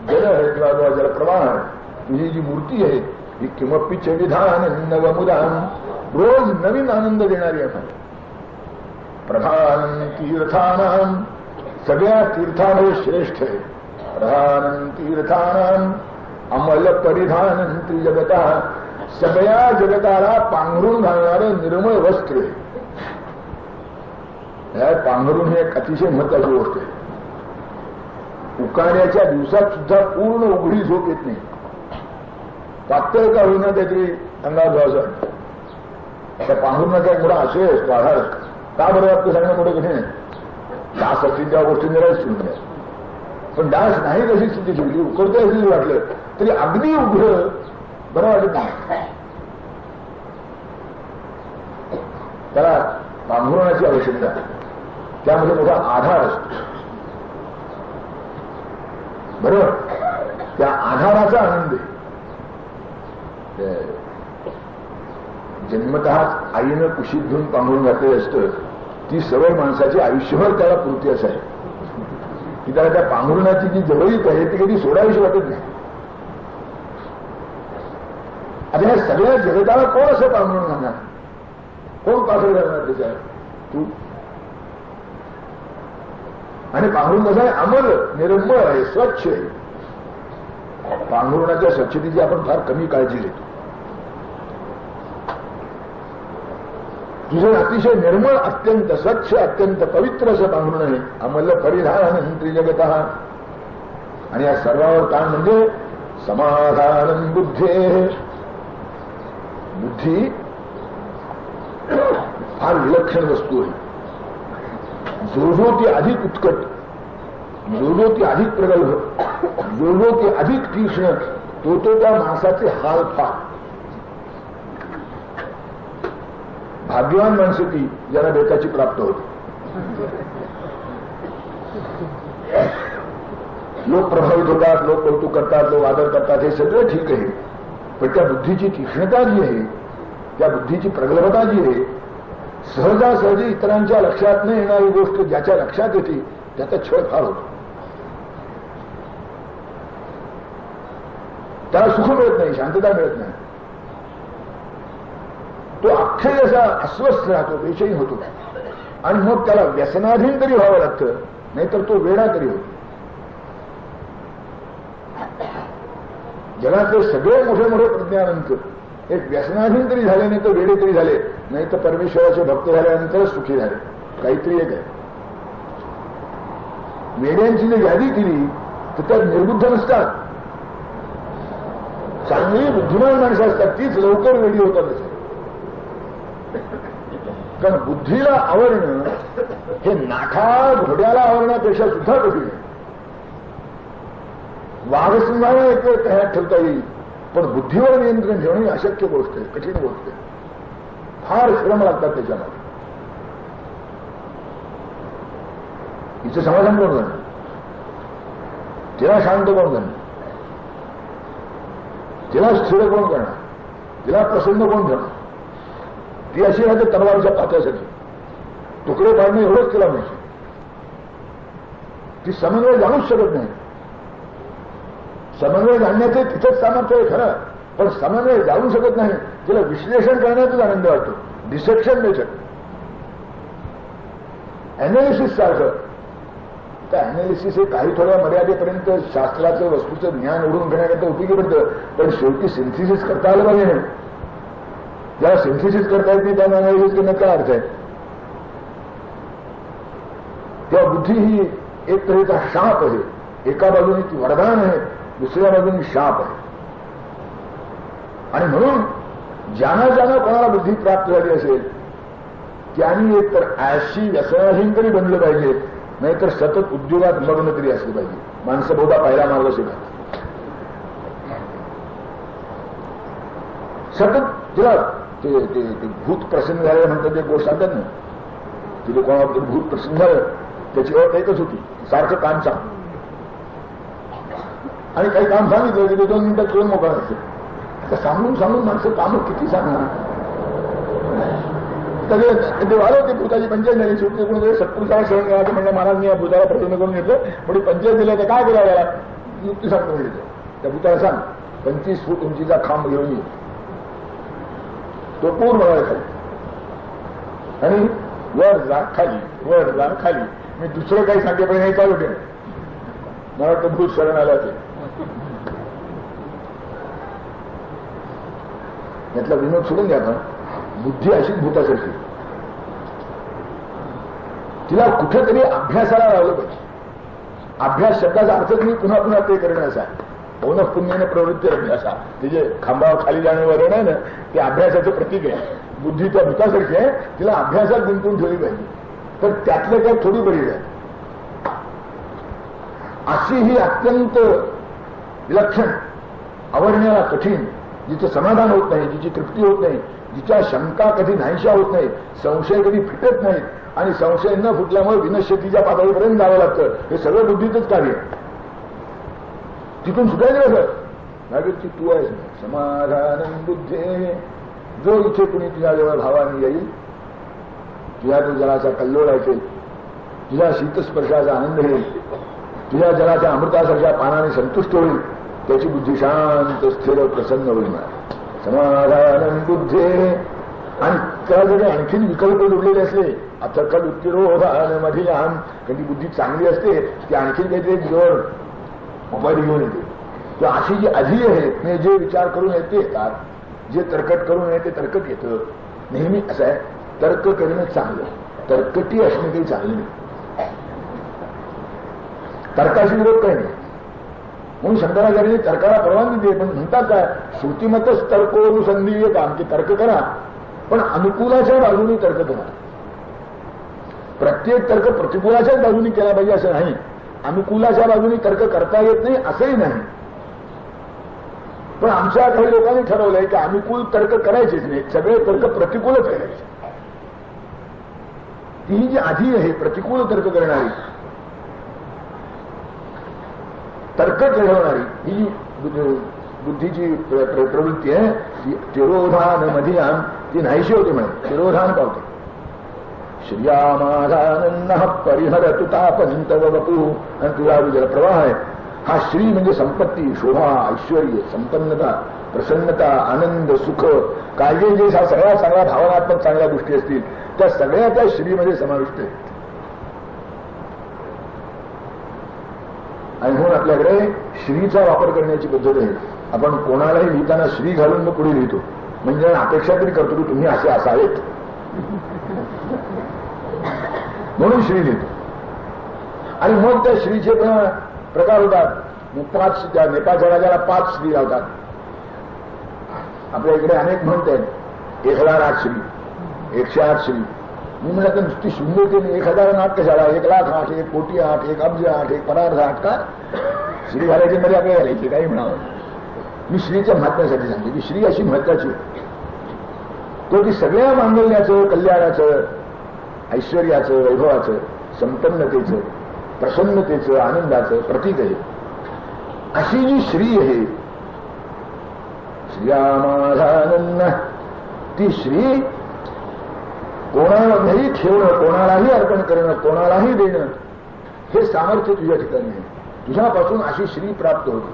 जल आहे किंवा जलप्रवाह आहे, तुझी जी मूर्ती आहे ही किमपीच विधान नवमुदान, रोज नवीन आनंद देणारी आहे. प्रधान तीर्थानाम, सगळ्या तीर्थामध्ये श्रेष्ठ आहे. प्रधान तीर्थानाम अमल परिधान त्रिजगता, सगळ्या जगताला पांघरून घालणारं निर्मळ वस्त्र आहे. पांघरून हे एक अतिशय महत्वाची गोष्ट आहे. उकाड्याच्या दिवसात सुद्धा पूर्ण उघडी झोप येत नाही. पातळ का होईना काहीतरी अंगावर जायचं. त्या पांघरुणाचा एक मोठा आशय असतो, आधार असतो. का बरं वाटतं सांगणं मोठं कठीण आहे. डास असतील त्या गोष्टी निराश ठेवून द्या, पण डास नाही कशी स्थिती ठेवली, उकडते अशी वाटलं तरी अगदी उघडं बरं वाटत नाही. त्याला पांघरुणाची आवश्यकता, त्यामध्ये मोठा आधार असतो. बरोबर, त्या आधाराचा आनंद आहे. जन्मतःच आईनं कुशीत घेऊन पांघरून घातलेलं असतं, ती सवय माणसाची आयुष्यभर त्याला पुरती असं आहे की त्याला त्या पांघरुणाची जी जवळीक आहे ती कधी सोडावीशी वाटत नाही. आता ह्या सगळ्या जगताला कोण असं पांघरून घालणार, कोण पाखड घालणार त्याच्यावर? तू. आणि पांघरून कसं आहे, अमल, निर्मळ आहे, स्वच्छ आहे. पांघरुणाच्या स्वच्छतेची आपण फार कमी काळजी घेतो. तुझं अतिशय निर्मळ, अत्यंत स्वच्छ, अत्यंत पवित्र असं पांघरुण आहे. अमल परिधान त्रिजगत. आणि या सर्वावर काय म्हणजे समाधान बुद्धे. बुद्धी फार विलक्षण वस्तू आहे. जो जो ती अधिक उत्कट, जो जो ती अधिक प्रगल्भ, जो जो ती अधिक तीक्ष्ण, तो तो त्या माणसाचे हाल पा. भाग्यवान माणसं ती ज्याला बेताची प्राप्त होते. लोक प्रभावित होतात, लोक कौतुक करतात, लोक आदर करतात, हे सगळं ठीक आहे. पण त्या बुद्धीची तीक्ष्णता जी आहे, त्या बुद्धीची प्रगल्भता जी आहे, सहजासहजी इतरांच्या लक्षात न येणारी गोष्ट ज्याच्या लक्षात येते त्याचा छळ फार होतो. त्याला सुख मिळत नाही, शांतता मिळत नाही. तो अख्खे असा अस्वस्थ राहतो, बेचैन होतो. आणि मग त्याला व्यसनाधीन तरी व्हावं लागतं, नाहीतर तो वेडा तरी होतो. जगातले सगळे मोठे मोठे प्रज्ञानंत एक व्यसनाधीन तरी झाले, नाही तर वेडे तरी झाले, नाही तर परमेश्वराचे भक्त झाल्यानंतर सुखी झाले. काहीतरी एक आहे. वेड्यांची जर यादी केली तर त्यात निर्बुद्ध नसतात, चांगली बुद्धिमान माणसं असतात, तीच लवकर वेडी होतात. कारण बुद्धीला आवरणं हे नाठा घोड्याला आवरण्यापेक्षा सुद्धा कठीण आहे. वाघसिंहाला एक वेळ तयार ठेवता येईल, पण बुद्धीवर नियंत्रण ठेवणे ही अशक्य गोष्ट आहे, कठीण गोष्ट आहे. फार श्रम लागतात त्याच्यामध्ये. हिचं समाधान कोण झालं? तिला शांत कोण झालं? तिला स्थिर कोण करणार? तिला प्रसन्न कोण ठेवणार? ती अशी राहते तलवारच्या पात्यासाठी, तुकडे पाडणे एवढंच तिला माहिती. ती समन्वय जाणूच शकत नाही. समन्वय जाणण्याचे तिथंच सामर्थ्य आहे खरं, पण समन्वय जाणू शकत नाही. तिला विश्लेषण करण्याचाच आनंद वाटतो, डिसेक्शन नाही शकत. अॅनालिसिस सारखं. त्या अॅनालिसिस हे काही थोड्या मर्यादेपर्यंत शास्त्राचं वस्तूचं ज्ञान ओढून घेण्याकरता उपयोगी पडतं, पण शेवटी सिंथेसिस करता आलं पाहिजे नाही. ज्याला सिंथेसिस करता येत नाही त्याला अॅनालिसिस करण्यात काय अर्थ आहे? तेव्हा बुद्धी ही एक तऱ्हेचा शाप आहे. एका बाजूने ती वरदान आहे, दुसऱ्या बाजूने शाप आहे. आणि म्हणून ज्यांना कोणाला बुद्धी प्राप्त झाली असेल त्यांनी एकतर आळशी व्यसनाधीन तरी बनलं पाहिजे, नाहीतर सतत उद्योगात मग्न तरी असलं पाहिजे. माणसं बहुधा पहिला मार्ग शिकतात. सतत तिला ते भूत प्रसन्न झाले म्हणतात, ते गोष्ट सांगतात ना, तिथे कोणाबद्दल भूत प्रसन्न झालं त्याची ओळख एकच होती, सारखं काम सांग. आणि काही काम सांगितलं की ते 2 मिनिटात करून मोकळा असते. सांगून सांगून माणसं कामं किती सांगणार? ते आलं ते भूताची पंचायत झाली. शेवटी कोणी सत्पुरुषाला सहन करायचं म्हणलं, महाराज मी या भूताला प्रसन्न करून घेतलं, थोडी पंचायत दिली तर काय करावं याला? युक्ती सांगतो मिळते. त्या भूताला सांग 25 फूट उंचीचा खांब घेऊन ये, तो पूर्ण वळ खाली, आणि वर जा खाली, वर जा खाली. मी दुसरं काही सांगेपर्यंत हे चालू ठेव. मला वाटतं भूत शरण आलं ते. यातला विनोद सोडून द्या. आपण बुद्धी अशीच भूतासारखी, तिला कुठेतरी अभ्यासाला लावलं पाहिजे. अभ्यास शब्दाचा अर्थच मी पुन्हा पुन्हा ते करण्याचा पौनः पुण्याने प्रवृत्ती अभ्यासा. ते जे खांबावर खाली जाणे वरण आहे ना, ते अभ्यासाचं प्रतीक आहे. बुद्धी त्या भूतासारखी आहे, तिला अभ्यासात गुंतवून ठेवली पाहिजे. तर त्यातल्या त्यात थोडी बरी आहे. अशी ही अत्यंत विलक्षण, आवडण्याला कठीण, जिचं समाधान होत नाही, जिची तृप्ती होत नाही, जिच्या शंका कधी नाहीशा होत नाही, संशय कधी फिटत नाहीत, आणि संशय न फुटल्यामुळे विनश्यतीच्या पातळीपर्यंत जावं लागतं. हे सगळं बुद्धीचंच कार्य. तिथून सुटायचं कसं? नागरिकची तू आहेस समाधान बुद्धे. जो इथे कुणी तुझ्याजवळ भावाने येईल, तुझ्या तो जलाचा कल्लोळ ऐकेल, तुझ्या शीतस्पर्शाचा आनंद घेईल, तुझ्या जलाच्या अमृतासारख्या पानाने संतुष्ट होईल, त्याची बुद्धी शांत स्थिर प्रसन्न होईल. समाधान बुद्धे. आणि त्याला जरी आणखीन विकल्प जोडलेले असले, अथकल उत्तिरोधान मधियाम, कधी बुद्धी चांगली असते ती आणखीन काहीतरी जोड उपाधी घेऊन येते. किंवा अशी जी आधी आहे, म्हणजे जे विचार करून येते येतात, जे तर्कट करून येते तर्कट येतं. नेहमी असं आहे, तर्क करणं चांगलं, तर्कटी असणे काही चांगलं नाही. तर्काशी विरोध काही नाही. म्हणून शंकराचार्यांनी तर्काला परवानगी दिली, पण म्हणतात काय, श्रुतीमतच तर्कोनुसंधी काम, की तर्क करा, पण अनुकूलाच्या बाजूने तर्क करा. प्रत्येक तर्क प्रतिकूलाच्याच बाजूने केला पाहिजे असं नाही. अनुकूलाच्या बाजूने तर्क करता येत नाही असंही नाही. पण आमच्या काही लोकांनी ठरवलंय की अनुकूल तर्क करायचेच नाही, सगळे तर्क प्रतिकूलच करायचे. ती जी आधी आहे प्रतिकूल तर्क करणारी, तर्क घडवणारी ही बुद्धीची प्रवृत्ती आहे. ती तिरोधान मधियाम, ती नाहीशी होते म्हणे, तिरोधान पावते. श्रियामाधानंद परिहर तुतापंत वपू. आणि तुझा जल प्रवाह आहे. हा श्री म्हणजे संपत्ती, शोभा, ऐश्वर, संपन्नता, प्रसन्नता, आनंद, सुख, काळजी, जे सगळ्या चांगल्या भावनात्मक चांगल्या गोष्टी असतील त्या सगळ्या त्या श्रीमध्ये समाविष्ट आहेत. आणि म्हणून आपल्याकडे श्रीचा वापर करण्याची पद्धत आहे. आपण कोणालाही लिहिताना श्री घालून मग पुढे लिहितो, म्हणजे अपेक्षा तरी करतो की तुम्ही असे असावेत म्हणून श्री लिहितो. आणि मग त्या श्रीचे प्रकार होतात. मग 5 त्या नेपाळच्या राजाला 5 श्री लावतात. आपल्या इकडे अनेक म्हणत आहेत 1008 श्री, 108 श्री. मी म्हणलं तर नुसती शून्य केली, 1008 कशाला, 1,08,000, 1,00,00,000, 1,00,000, 1,पदार्थ का श्री घालायची मध्ये आपल्याला घालायची काही म्हणावं. मी श्रीच्या महात्म्यासाठी सांगते की श्री अशी महत्वाची तो की सगळ्या मांगल्याचं, कल्याणाचं, ऐश्वर्याचं, वैभवाचं, संपन्नतेचं, प्रसन्नतेचं, आनंदाचं प्रतीक आहे. अशी जी श्री आहे, श्रियामाधानंद, ती श्री कोणामध्येही ठेवणं, कोणालाही अर्पण करणं, कोणालाही देणं, हे सामर्थ्य तुझ्या ठिकाणी आहे. तुझ्यापासून अशी श्री प्राप्त होते,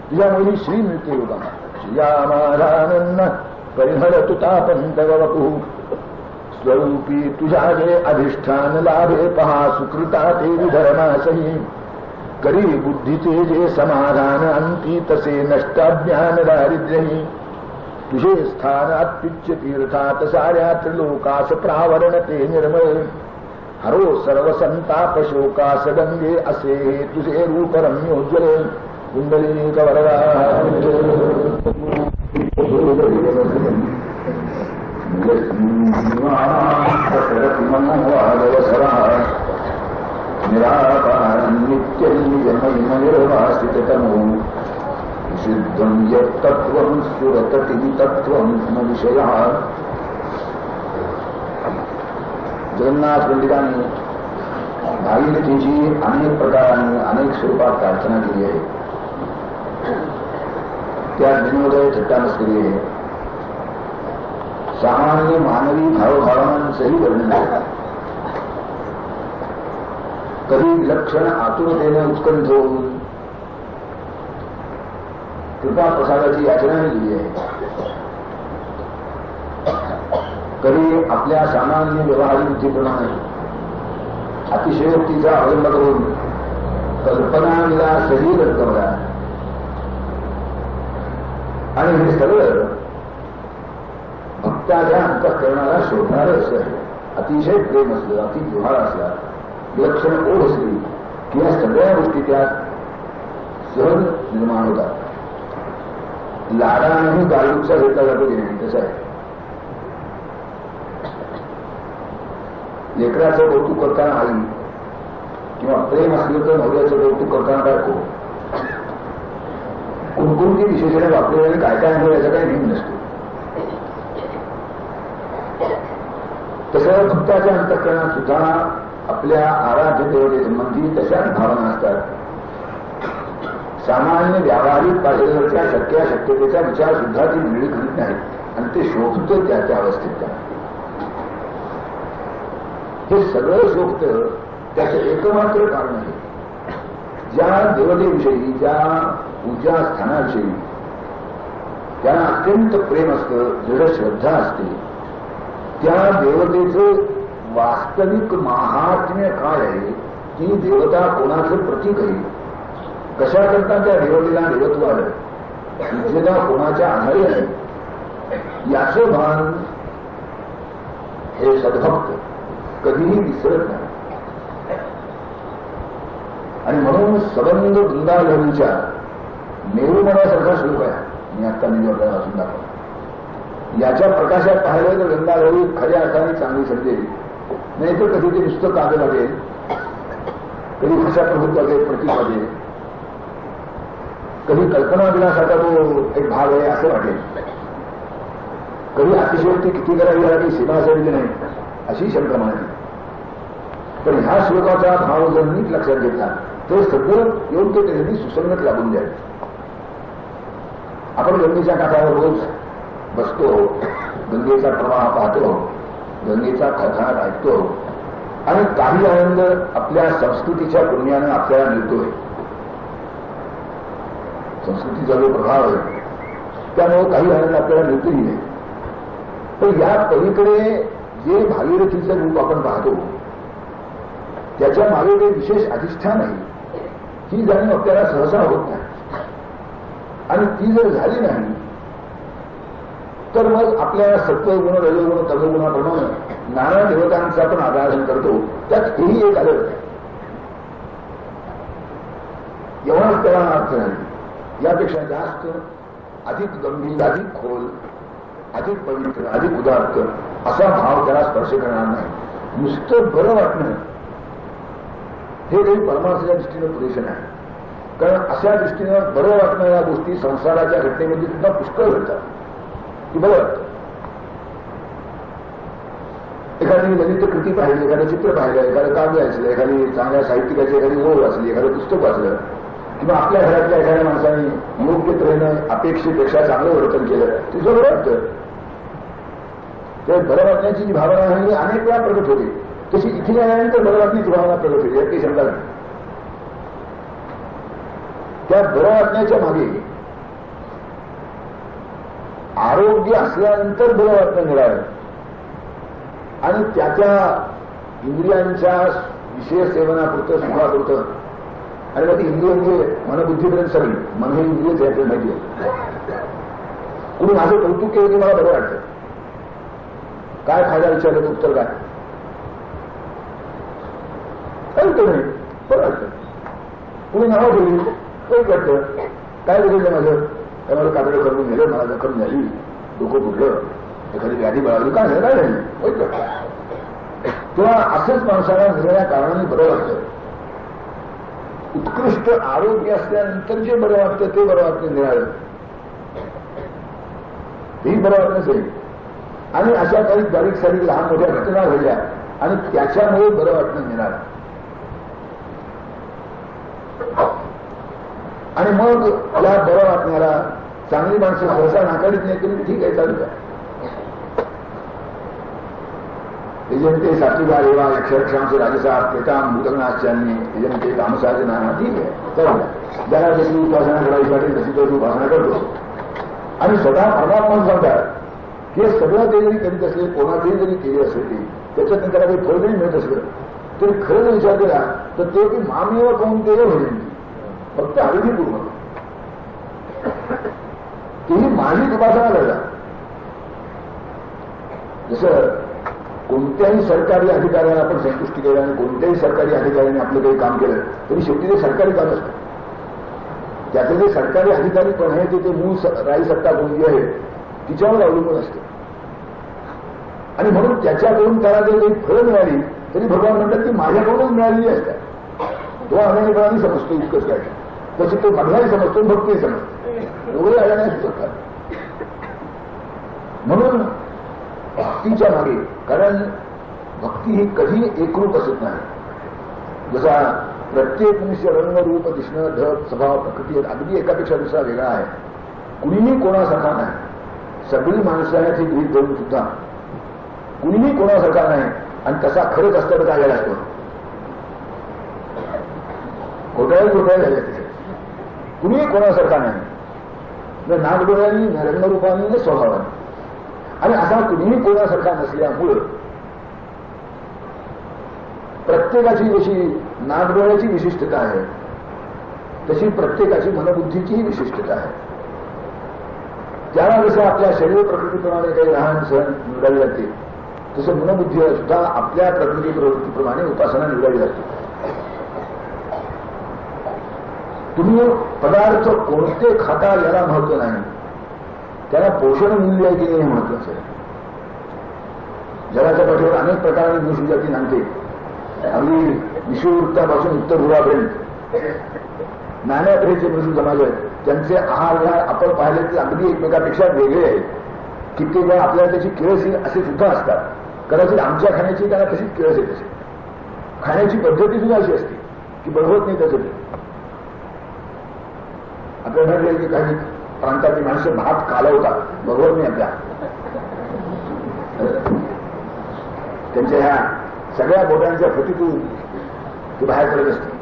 तुझ्यामुळे ही श्री मिळते लोकांना. श्रियामाधानंद परिहर तुता पंतवपू स्वरूपी तुझ्या जे अधिष्ठान लाभे पहा सुकृता ते विधर्मासही करी बुद्धीचे जे समाधान अंती तसे नष्टाज्ञान दारिद्र्यही तुझे स्थान अत्युच्च तीर्थात साऱ्या त्रिलोकास प्रावरण ते निर्मळ हरो सर्व संताप शोकास गंगे असे तुझे रूप रम्योज्वल कुंडलिक वरदा निराकार नित्यनिर्वासिततमो सिद्धं यत्तत्त्वं सुरतति तत्त्वं न विषयः. जगन्नाथ पंडितांनी भागीरथीची अनेक प्रकारांनी अनेक स्वरूपात प्रार्थना केली आहे. त्यात विनोदय थट्टामस्करी आहे, सामान्य मानवी भावभावनांचंही वर्णन आहे. कधी विलक्षण आतुरतेने उत्कंठ होऊन कृपा प्रसादाची याचनाही केली आहे. कधी आपल्या सामान्य व्यवहारिक बुद्धीप्रमाणे अतिशयोक्तीचा अवलंब करून कल्पनाला सही रक्कमला. आणि हे सगळं भक्ताच्या अंतःकरणाला शोधणारं असं आहे. अतिशय प्रेम असलं, अति जिव्हाळा असला, विलक्षण ओढ असली की या सगळ्या गोष्टी त्यात सहज निर्माण होतात. लाडानेही गाळूचा घेतला जातो की नाही, तसं आहे. लेकराचं कौतुक करताना आई किंवा प्रेम असलं तर नवऱ्याचं कौतुक करताना बायको कोणकोणती विशेषणे वापरलेले काय काय आहे याचा काही नेम नसतो. तसं भक्ताच्या अंतःकरणात सुद्धा आपल्या आराध्य देवतेसंबंधी तशाच भावना असतात. सामान्य व्यावहारिक पातळीवरच्या शक्यतेचा विचार सुद्धा ती वेगळी करीत नाही आणि ते शोभतं त्या अवस्थेत. हे सगळं शोभतं त्याचं एकमात्र कारण आहे, ज्या देवतेविषयी, ज्या पूजा स्थानाविषयी त्यांना अत्यंत प्रेम असतं, दृढ श्रद्धा असते, त्या देवतेचं वास्तविक महात्म्य काय आहे, ती देवता कोणाचं प्रतीक आहे, कशाकरता त्या देवतेला देवत्व आलं, पूज्यता कोणाच्या आधारे आहे, याचं भान हे सद्भक्त कधीही विसरत नाही. आणि म्हणून सबंध वृंदावनाच्या मेरुमनासारखा श्लोक आहे. मी आता निवडला वाचून दाखवला. याच्या प्रकाशात पाहिलं तर वृंदावनी खऱ्या अर्थाने चांगली समजेल, नाही तर कधी ते नुसतं कागद वाटेल, कधी भाषा प्रभुत्व वाटेल, प्रतीक वाटेल, कधी कल्पना दिल्यासारखा तो एक भाग आहे असं वाटेल, कधी अतिशयोक्ती किती करावी याची सीमा असावी नाही अशी शंका मानली. पण ह्या श्लोकाचा भाव जर नीट लक्षात घेतला तर सगळं योग्य तऱ्हेने सुसंगत लागून जाईल. आपण गंगेच्या काठावर रोज बसतो, गंगेचा प्रवाह पाहतो, गंगेचा खळखळाट ऐकतो आणि काही आनंद आपल्या संस्कृतीच्या पुण्यानं आपल्याला मिळतोय. संस्कृतीचा जो प्रभाव आहे त्यामुळे काही आनंद आपल्याला मिळतोही नाही. पण या पलीकडे जे भागीरथीचं रूप आपण पाहतो त्याच्या मागे जे विशेष अधिष्ठान आहे ही जाणीव आपल्याला सहसा होत नाही. आणि ती जर झाली नाही तर मग आपल्या सत्वगुण, रजोगुण, तमोगुणाप्रमाणे नाना देवतांचा आपण आराधन करतो, त्यात हेही एक आलं एवढाच त्याला अर्थ नाही. यापेक्षा जास्त अधिक गंभीर, अधिक खोल, अधिक पवित्र, अधिक उदात्त असा भाव त्याला स्पर्श करणार नाही. नुसतं बरं वाटणं हे काही परमार्थाच्या दृष्टीनं पुरेसे नाही. कारण अशा दृष्टीनं बरं वाटणाऱ्या गोष्टी संसाराच्या घटनेमध्ये सुद्धा पुष्कळ घडतात, ती बरं वाटतं. एखादी ललित कृती पाहिली, एखादं चित्र पाहिलं, एखादं काव्य वाचलं, एखादी चांगल्या साहित्यिकाची एखादी ओळ वाचली, एखादं पुस्तक वाचलं, किंवा आपल्या घरातल्या एखाद्या माणसाने योग्य तऱ्हेनं अपेक्षेपेक्षा चांगलं वर्तन केलं, तिचं बरं वाटतं. ते बरं वाटण्याची जी भावना आहे ही अनेक वेळा प्रगट होते. तशी इथे आल्यानंतर बरं वाटण्याची भावना प्रगट होते, याची शंका नाही. त्या बरं वाटण्याच्या मागे आरोग्य असल्यानंतर बरं वाटणं मिळालं आणि त्याच्या इंद्रियांच्या विषय सेवनापुरतं सुखापुरतं, आणि मग ती इंद्रिय म्हणजे मनबुद्धीपर्यंत सगळी, मन हे इंद्रियच आहे आपल्याला माहिती आहे. कुणी माझं कौतुक केलं की मला बरं वाटतं. काय फायदा विचारलं तर उत्तर काय? उत्तर नाही, बरं वाटतं. कुणी नाव ठेवली वाईट वाटतं. काय बघितलं माझं, काय मला कातडं करून गेलं, मला जखम झाली, डोकं फुटलं, एखादी व्याधी बळावली, काय झालं, काय नाही, वाईट वाटतं. तेव्हा असंच माणसाला निरळ्या कारणाने बरं वाटतं. उत्कृष्ट आरोग्य असल्यानंतर जे बरं वाटतं ते बरं वाटतं निराळं, तेही बरं वाटणंच आहे. आणि अशा काही बारीक सारीक लहान मोठ्या घटना घडल्या आणि त्याच्यामुळे बरं वाटणं निराळं. आणि मग या बरं वाटण्याला चांगली माणसं सहसा नाकारीत नाही, तरी ठीक आहे, चालू आहे. यजंते सात्विका देवा अक्षरक्षांचे राजसा प्रेताम भूतगणाश्चान्य यजंते कामसाजना, ठीक आहे, चालू. ज्याला जशी उपासना करायची वाटेल तशी तो उपासना करतो. आणि स्वतः परमात्मा सांगतात की हे सगळं ते जरी करीत असले, कोणाचेही जरी केले असेल ते, त्याच्यात त्याला काही फळ जरी मिळत असलं तरी खरं जर विचार केला तर ते की मामेव कौंतेय भजंती, फक्त अविधीपूर्वक तेही माझी उपासना करतात. जसं कोणत्याही सरकारी अधिकाऱ्याला आपण संतुष्टी केली आणि कोणत्याही सरकारी अधिकाऱ्याने आपलं काही काम केलं तरी शेवटी ते सरकारी काम असतं. त्याचे जे सरकारी अधिकारी पण आहे ते मूळ राई सत्ता कोणती आहे तिच्यावर अवलंबून असते. आणि म्हणून त्याच्याकडून त्याला जर काही फळं मिळाली तरी भगवान म्हणतात की माझ्याकडूनच मिळालेली असतात. तो अनेकपणाने समजतो इतकंच काय, तशी तो मधलाही समजतो, भक्तीही समजतो, एवढे आल्या नाही शकतात. म्हणून भक्तीच्या मागे, कारण भक्ती ही कधी एकरूप असत नाही. जसा प्रत्येक मनुष्य रंग रूप दिसणं ढग स्वभाव प्रकृती अगदी एकापेक्षा दुसरा वेगळा आहे. कुणीही कोणासारखा नाही. सगळी माणसं आहेत ही गृहीत धरून सुद्धा कुणीही कोणासारखा नाही. आणि तसा खरंच असतं तर काय झालं असतं, घोटाळे झाले असते. कुणीही कोणासारखा नाही, न नागडोळ्यांनी न रंगरूपाने न स्वभावाने. आणि असा कुणीही कोणासारखा नसल्यामुळं प्रत्येकाची जशी नागडोळ्याची विशिष्टता आहे तशी प्रत्येकाची मनबुद्धीचीही विशिष्टता आहे. त्याला जसं आपल्या शरीर प्रकृतीप्रमाणे काही लहान सण निवडावी लागते तसं मनबुद्धीला सुद्धा आपल्या प्रकृती प्रवृत्तीप्रमाणे उपासना निवडावी लागते. तुम्ही पदार्थ कोणते खाता याला महत्व नाही, त्याला पोषण मूल्य आहे की नाही हे महत्वाचं आहे. जगाच्या पाठीवर अनेक प्रकारची मनुष्यजाती नांदते. अगदी विषुववृत्तापासून उत्तर ध्रुवापर्यंत नाण्यातऱ्हेचे मनुष्य समाज आहेत. त्यांचे आहार विहार आपण पाहिले की अगदी एकमेकापेक्षा वेगळे आहेत. कित्येक वेळा आपल्याला त्याची किळस येईल असे सुद्धा असतात. कदाचित आमच्या खाण्याची त्यांना तशीच किळस येत असेल. खाण्याची पद्धती सुद्धा अशी असते की बळवत नाही त्यासाठी. आपल्याला म्हटलं की काही प्रांतातली माणसं भात कालवतात, बरोबर नाही आपल्या. त्यांच्या ह्या सगळ्या बोटांच्या फटीतून ती बाहेर पडत असते.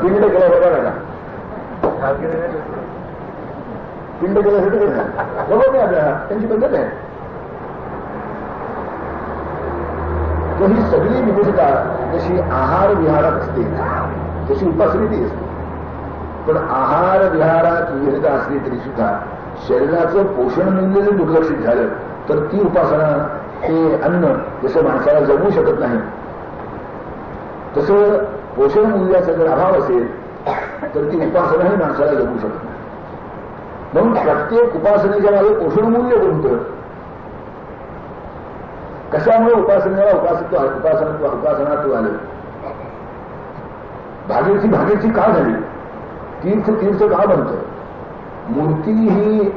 पिंड केला बघा ना, पिंड केल्यासाठी बरोबर नाही आपल्याला, त्यांची पद्धत आहे. तर ही सगळी विविधता जशी आहार विहारात असते तशी उपासनेतही असते. पण आहार विहारात विविधता असली तरी सुद्धा शरीराचं पोषण मूल्य जर दुर्लक्षित झालं तर ती उपासना, ते अन्न जसं माणसाला जमू शकत नाही तसं पोषण मूल्याचा जर अभाव असेल तर ती उपासनाही माणसाला जमू शकत नाही. म्हणून प्रत्येक उपासनेच्या मागे पोषण मूल्य कोणतं, कशामुळे उपासनेला उपासनात्व आलं, भागीरथी का झाली, तीर्थ का बनतं. मूर्ती ही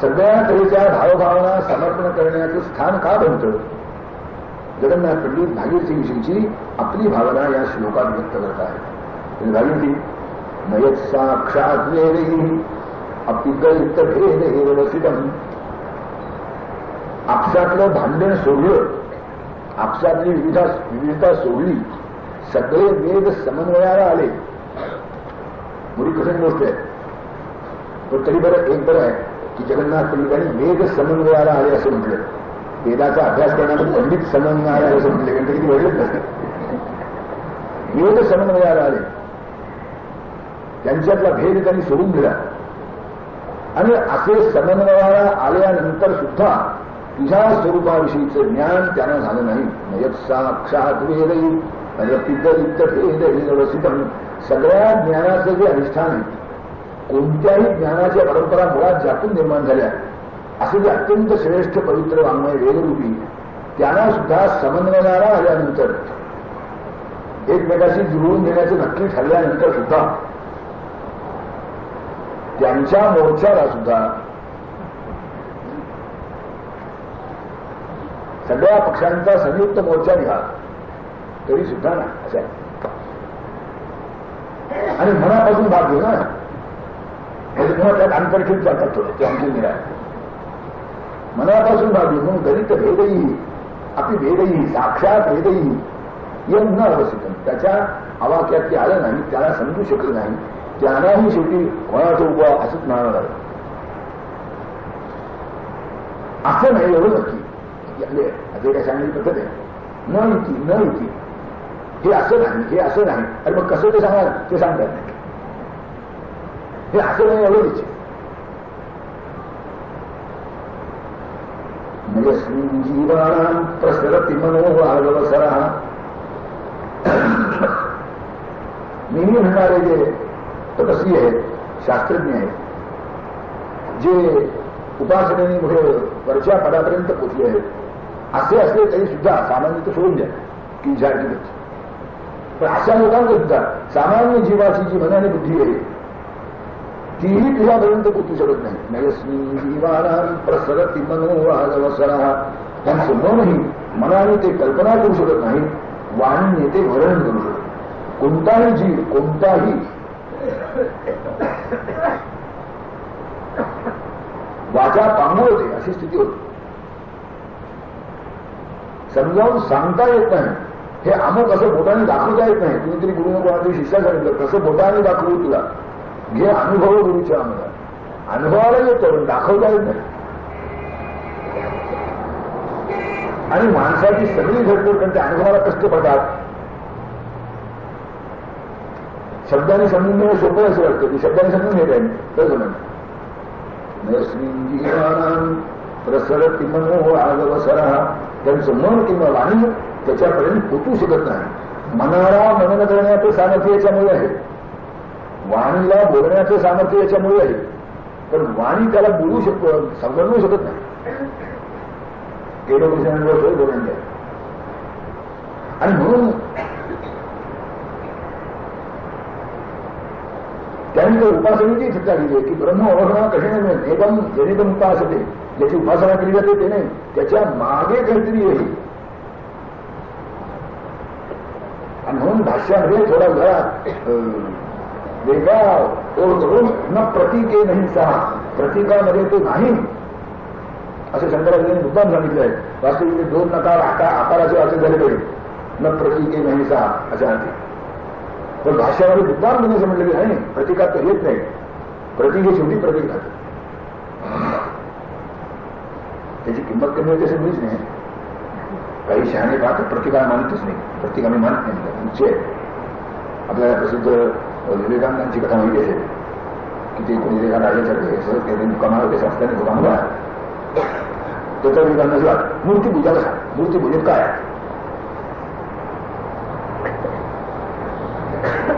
सगळ्या तऱ्हेच्या भावभावना समर्पण करण्याचं स्थान का बनतं? जगन्नाथ पंडित भागीरथीविषयीची आपली भावना या श्लोकात व्यक्त करत आहे. भागीरथी नयत साक्षात वेदैः अपिगलित भेदहिरवसितम्. आपसातलं भांडण सोडलं, आपसातली विविधता सोडली, सगळे वेद समन्वयाला आले. मोठी कठीण गोष्ट आहे, पण तरी बरं एक बरं आहे की जगन्नाथ पंडितांनी वेद समन्वयाला आले असं म्हटलं. वेदाचा अभ्यास करणारे पंडित समन्वयाला आले असं म्हटले, कारण तरी वेळच नसते. वेद समन्वयाला आले, त्यांच्यातला भेद त्यांनी सोडून दिला. आणि असे समन्वयाला आल्यानंतर सुद्धा तुझ्या स्वरूपाविषयीचं ज्ञान त्यांना झालं नाही. नयत साक्षात वेदैः अपिगलित भेदहिरवसितम्. सगळ्या ज्ञानाचं जे अधिष्ठान आहे, कोणत्याही ज्ञानाच्या परंपरा मुळात ज्यातून निर्माण झाल्या, असं जे अत्यंत श्रेष्ठ पवित्र वाङ्मय वेदरूपी, त्यांना सुद्धा समन्वयाला आल्यानंतर, एकमेकाशी जुळवून घेण्याचं नक्की ठरल्यानंतर सुद्धा त्यांच्या मोर्चाला सुद्धा सगळ्या पक्षांचा संयुक्त मोर्चा निघाला तरी सुद्धा ना असं आहे. आणि मनापासून भाग घेऊ ना, म्हणजे तुम्हाला त्यात अंतर्खित जातात थोडं, ते आमची निराय. मनापासून भाग घेऊ म्हणून गणित भेदही आपली भेदही साक्षात भेदही यम न अवस्थित. त्याच्या आवाक्यात ते आलं नाही, त्याला समजू शकलं नाही, त्यांनाही शेवटी कोणाचा उभा असंच म्हणावं लागलं. असं नाही एवढं नक्की जे काय सांगण्याची पद्धत आहे, न युती हे असं नाही, हे असं नाही. अरे मग कसं ते सांगा, ते सांगतात नाही. हे असं नाही एवढं निश्चित. यस्मिन् जीवानां प्रसरति मनो आगवसरः. नेहमी म्हणणारे जे तपस्वी आहेत, शास्त्रज्ञ आहेत, जे उपासनेने पुढे वरच्या पदापर्यंत पोचले आहेत, असे असले तरी सुद्धा सामान्य तर सोडून द्या की विचार केली. पण अशा लोकांना सुद्धा सामान्य जीवाची जी मनाने बुद्धी आहे तीही तुझ्यापर्यंत पोचू शकत नाही. नयस्मिन् जीवानां प्रसरति मनो आगवसरः. त्यांचं मनही मनाने ते कल्पना करू शकत नाही, वाणीने ते वर्णन करू शकत. कोणताही जीव, कोणताही वाचा पांगू होते अशी स्थिती होती. समजावून सांगता येत नाही. हे अमुक असं बोटाने दाखवता येत नाही. कुणीतरी गुरुने कोणातरी शिष्या सांगितलं कसं बोटाने दाखवू तुला, घे अनुभव गुरुच्या आम्हाला. अनुभवाला येतो पण दाखवता येत नाही. आणि माणसाची सगळी घडतो कारण त्या अनुभवाला कष्ट पडतात. शब्दाने समजून घेणं सोपं असं वाटतं की शब्दाने समजून घेत आहे तर जमत. नयस्मिन् जीवानां प्रसरति मनो आगवसरः. त्यांचं मन किंवा वाणी त्याच्यापर्यंत पोचू शकत नाही. मनाला मनन करण्याचं सामर्थ्य याच्यामुळे आहे, वाणीला बोलण्याचं सामर्थ्य याच्यामुळे आहे, पण वाणी त्याला बोलू शकतो, समजवू शकत नाही. केवळ बोलून द्या. आणि म्हणून त्यांनी तर उपासनेची चर्चा केली आहे की ब्रह्म अवघडा कशाने मिळेल, एकदम जनितम उपासते, ज्याची उपासना केली जाते ते नाही, त्याच्या मागे काहीतरी आहे. आणि म्हणून भाष्यामध्ये थोडा जरा वेगळा ओढ करून न प्रतीके नाही सहा, प्रतीकामध्ये ते नाही असं शंकराचार्यांनी मुद्दाम सांगितलं आहे. वास्तविक 2 नकार आकाराचे वाचन झाले पाहिजे, न प्रतीके नाही सहा अशा अर्थे. पण भाष्यामध्ये मुद्दाम म्हणून असं म्हटलं की नाही, प्रतिकात तर येत नाही, प्रतीक हे शेवटी प्रतीक राहतं. त्याची किंमत कमी होते असं मुळीच नाही. काही शहाणे पाहत प्रतिका मानतच नाही, प्रतीक आम्ही मानत नाही. उच्च आपल्याला प्रसिद्ध विवेकानंदांची कथा माहिती असेल की ते कोणी विवेकानंद आल्यासारखे सहज काही दुकानावर ते संस्थाने दुकानला त्याचा विवेकानंदाचा मूर्तीपूजाला सांग, मूर्तीपूजेत काय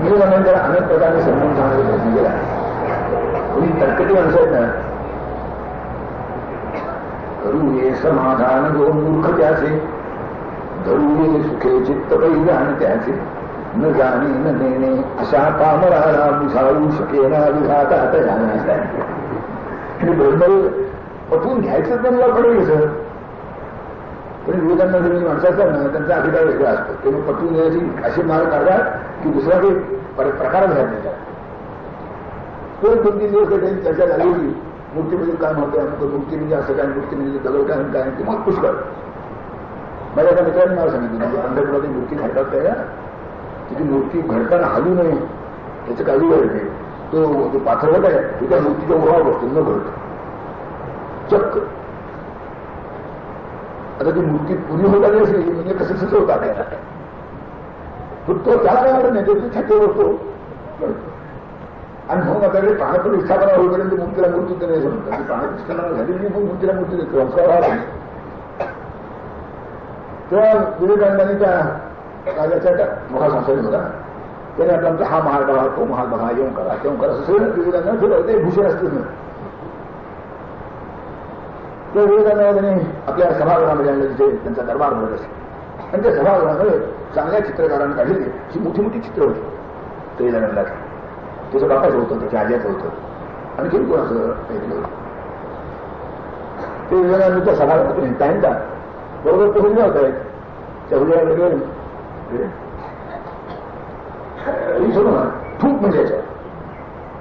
विवेकानंद त्याला अनेक प्रकारे समजून सांगण्याचा प्रयत्न केला. कोणी तर्कटी माणसं आहेत ना, करू ये समाधान गो मूर्ख त्याचे, धरू ये सुखे चित्त पैदान त्याचे, न जाणे न देणे अशा पामराला बुझावू शकेना विघाता तयार. ब्रह्म पटवून घ्यायचं त्यांना पडेल सर. पण विवेकानंद माणसं असतात ना, त्यांचा अभिप्राय वेगळा असतो. ते मग पटवून देण्याची अशी मार्ग काढतात की दुसरा काही प्रकारच घ्यायला नाही. तो 2-3 दिवस काही चर्चा झाली होती मूर्तीमध्ये काय म्हणतोय, आमचं मूर्ती म्हणजे असं काय, मूर्ती म्हणजे दगड काय काय ते मग पुष्कळ. माझ्या एका मित्रांनी मला सांगितलं म्हणजे पंढरपुरात मूर्ती घडतात काय ना, तिची मूर्ती घडताना हलू नये त्याचं काही वेळ नाही. तो पाथरवट आहे तो त्या मूर्तीच्या उरावर बसतो न घडतो चक्क. आता ती मूर्ती पुरी होत आली असेल म्हणजे कसं सुचवता काय तो त्याला काय वाटत नाही, तो छातीवर बसतो. आणि म्हणून आपल्याकडे प्राणप्रतिष्ठापना होईपर्यंत मूर्तीला मूर्ती नाही समजतात. ती प्राणप्रतिष्ठापना झाली नाही मग मूर्तीला मूर्ती देतो संस्कार व्हायला. तेव्हा विवेकानंदांनी त्या राजाच्या मोठा संसारिक होता, त्याने आपला आमचा हा महाल बघा, तो महाल बघा, येऊन करा तेव्हा करा असं सगळं विवेकानंद ठेवलं. ते भूषण असतील ना ते विवेकानंदांनी आपल्या सभागृहामध्ये आणलं जिथे त्यांचा दरबार भरत असे. आणि त्या सभागृहामध्ये चांगल्या चित्रकारांनी काढलेली अशी मोठी मोठी चित्र होती. ते विवेकानंदाचं त्याचं बापाचं होतं, त्याच्या आज्याचं होतं, आणखी कोणाचं काहीतरी होतं. ते विवेकानंदच्या सभागृहातून हिंडता बरोबर ते हुजऱ्या होत आहेत. त्या हुजऱ्याकडे गेले थूक म्हणजे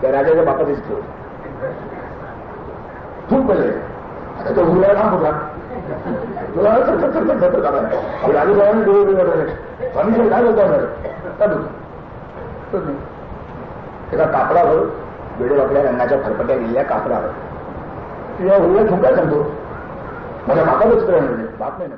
त्या राजाच्या बापाचे चित्र होते. थूक म्हणजे आता तो हुजऱ्या काम होता तुला राजसाहेबांनी डोळे स्वामी काय बोलता एका कापडावर वेडेवाकड्या रंगाच्या फरफट्या गेलेल्या कापडावर तुझ्या हुजऱ्या थुंका सांगतो माझ्या बापाचं चित्र म्हणजे बाप नाही.